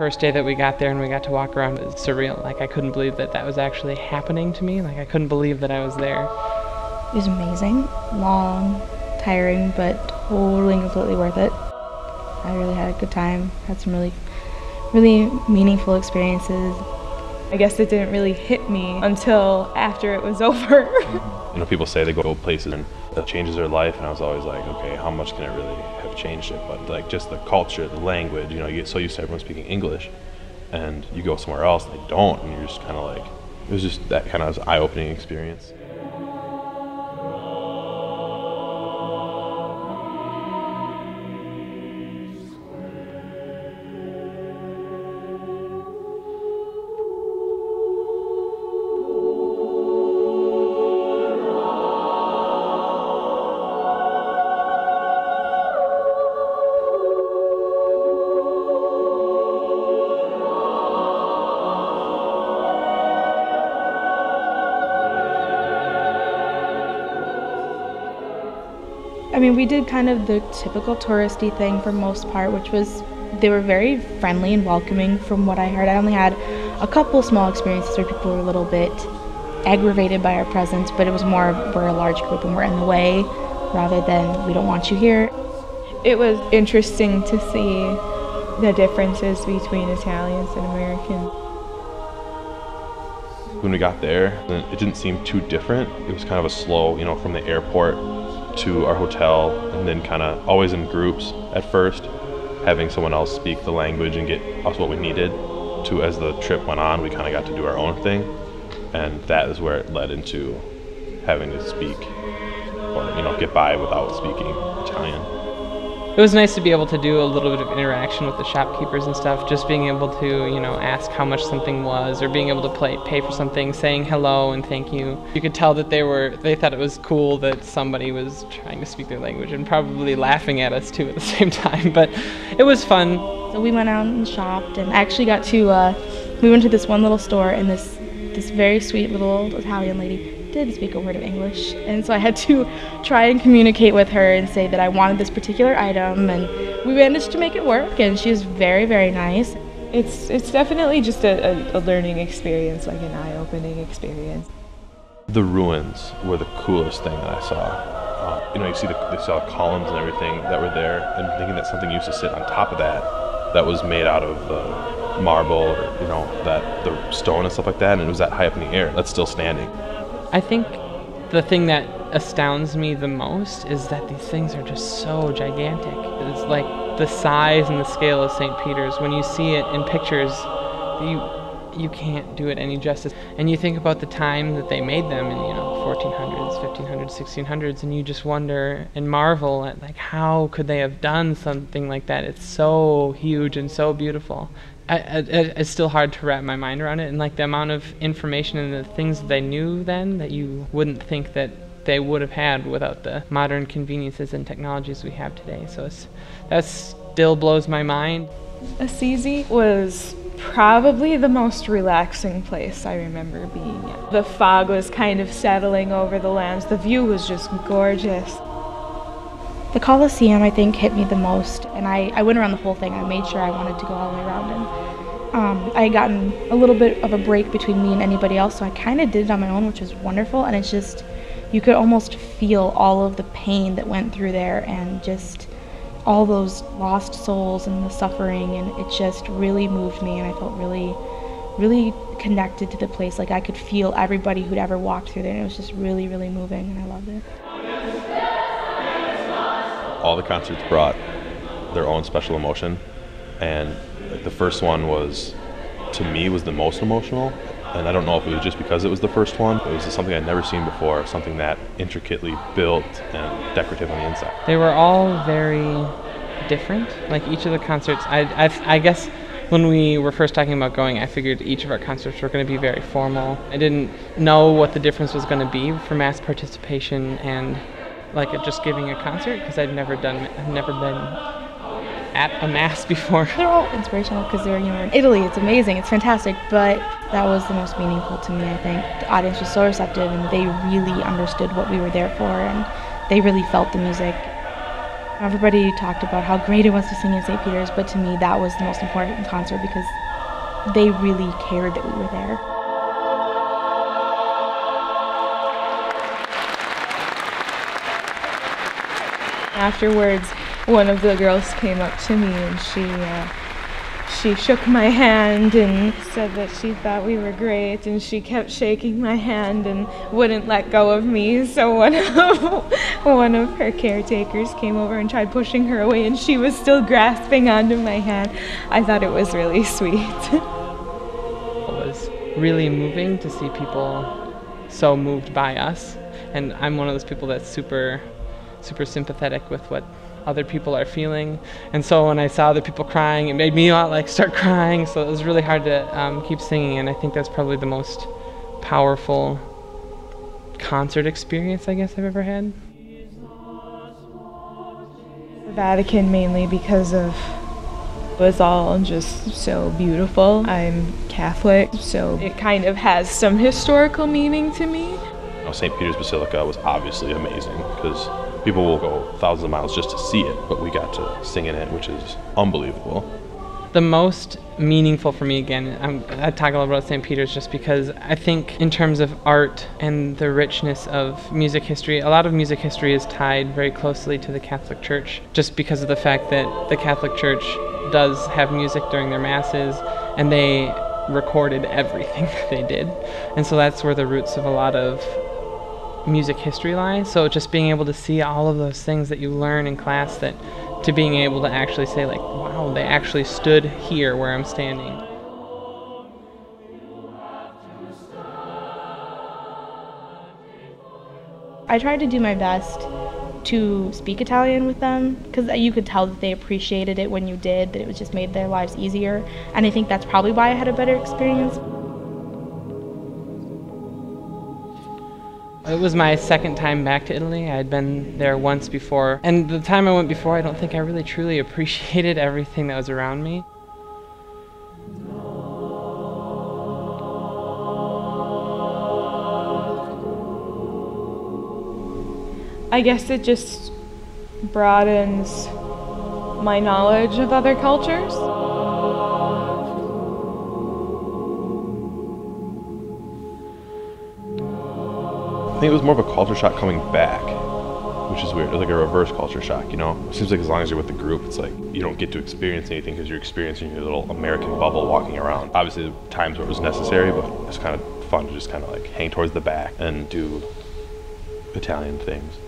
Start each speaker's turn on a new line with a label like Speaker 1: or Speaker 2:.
Speaker 1: First day that we got there and we got to walk around, it was surreal. Like, I couldn't believe that that was actually happening to me. Like, I couldn't believe that I was there.
Speaker 2: It was amazing, long, tiring, but totally and completely worth it. I really had a good time, had some really meaningful experiences.
Speaker 3: I guess it didn't really hit me until after it was over.
Speaker 4: You know, people say they go places and it changes their life, and I was always like, okay, how much can it really have changed it? But like just the culture, the language, you know, you get so used to everyone speaking English, and you go somewhere else and they don't, and you're just kind of like, it was just that kind of eye-opening experience.
Speaker 2: I mean, we did kind of the typical touristy thing for most part, which was they were very friendly and welcoming from what I heard. I only had a couple small experiences where people were a little bit aggravated by our presence, but it was more we're a large group and we're in the way rather than we don't want you here.
Speaker 3: It was interesting to see the differences between Italians and Americans.
Speaker 4: When we got there, it didn't seem too different. It was kind of a slow, you know, from the airport to our hotel, and then kind of always in groups at first, having someone else speak the language and get us what we needed, to as the trip went on, we kind of got to do our own thing, and that is where it led into having to speak or, you know, get by without speaking Italian.
Speaker 1: It was nice to be able to do a little bit of interaction with the shopkeepers and stuff, just being able to, you know, ask how much something was, or being able to pay for something, saying hello and thank you. You could tell that they thought it was cool that somebody was trying to speak their language, and probably laughing at us too at the same time, but it was fun.
Speaker 2: So we went out and shopped, and actually got to, we went to this one little store, and this very sweet little old Italian lady did speak a word of English, and so I had to try and communicate with her and say that I wanted this particular item, and we managed to make it work, and she was very, very nice.
Speaker 3: It's definitely just a learning experience, like an eye-opening experience.
Speaker 4: The ruins were the coolest thing that I saw. You know, you saw the columns and everything that were there, and thinking that something used to sit on top of that was made out of marble, or, you know, the stone and stuff like that, and it was that high up in the air. That's still standing.
Speaker 1: I think the thing that astounds me the most is that these things are just so gigantic. It's like the size and the scale of St. Peter's. When you see it in pictures, you can't do it any justice. And you think about the time that they made them in, you know, 1400s, 1500s, 1600s, and you just wonder and marvel at, like, how could they have done something like that? It's so huge and so beautiful. It's still hard to wrap my mind around it, and like the amount of information and the things that they knew then that you wouldn't think that they would have had without the modern conveniences and technologies we have today. So that still blows my mind.
Speaker 3: Assisi was probably the most relaxing place I remember being at. The fog was kind of settling over the lands. The view was just gorgeous.
Speaker 2: The Colosseum, I think, hit me the most, and I went around the whole thing. I made sure I wanted to go all the way around, and I had gotten a little bit of a break between me and anybody else, so I kind of did it on my own, which was wonderful, and it's just, you could almost feel all of the pain that went through there, and just all those lost souls and the suffering, and it just really moved me, and I felt really, really connected to the place. Like, I could feel everybody who'd ever walked through there, and it was just really, really moving, and I loved it.
Speaker 4: All the concerts brought their own special emotion, and like the first one was, to me, was the most emotional, and I don't know if it was just because it was the first one. It was something I'd never seen before, something that intricately built and decorative on the inside.
Speaker 1: They were all very different. Like, each of the concerts, I guess when we were first talking about going, I figured each of our concerts were going to be very formal. I didn't know what the difference was going to be for mass participation and like just giving a concert, because I've never been at a mass before.
Speaker 2: They're all inspirational because they're, you know, in Italy. It's amazing, it's fantastic, but that was the most meaningful to me, I think. The audience was so receptive, and they really understood what we were there for, and they really felt the music. Everybody talked about how great it was to sing in St. Peter's, but to me that was the most important concert because they really cared that we were there.
Speaker 3: Afterwards, one of the girls came up to me and she shook my hand and said that she thought we were great, and she kept shaking my hand and wouldn't let go of me. So one of her caretakers came over and tried pushing her away, and she was still grasping onto my hand. I thought it was really sweet.
Speaker 1: It was really moving to see people so moved by us, and I'm one of those people that's super sympathetic with what other people are feeling, and so when I saw other people crying, it made me start crying, so it was really hard to keep singing, and I think that's probably the most powerful concert experience I guess I've ever had.
Speaker 3: The Vatican mainly because it was all just so beautiful. I'm Catholic, so it kind of has some historical meaning to me.
Speaker 4: St. Peter's Basilica was obviously amazing because people will go thousands of miles just to see it, but we got to sing in it, which is unbelievable.
Speaker 1: The most meaningful for me, again, I talk a lot about St. Peter's just because I think in terms of art and the richness of music history, a lot of music history is tied very closely to the Catholic Church, just because of the fact that the Catholic Church does have music during their masses, and they recorded everything that they did. And so that's where the roots of a lot of music history lies. So just being able to see all of those things that you learn in class, that to being able to actually say wow, they actually stood here where I'm standing.
Speaker 2: I tried to do my best to speak Italian with them because you could tell that they appreciated it when you did, that it was just made their lives easier, and I think that's probably why I had a better experience.
Speaker 1: It was my second time back to Italy. I had been there once before, and the time I went before, I don't think I really truly appreciated everything that was around me.
Speaker 3: I guess it just broadens my knowledge of other cultures.
Speaker 4: I think it was more of a culture shock coming back, which is weird. It was like a reverse culture shock, you know? It seems like as long as you're with the group, it's like you don't get to experience anything because you're experiencing your little American bubble walking around. Obviously, there were times where it was necessary, but it's kind of fun to just kind of hang towards the back and do Italian things.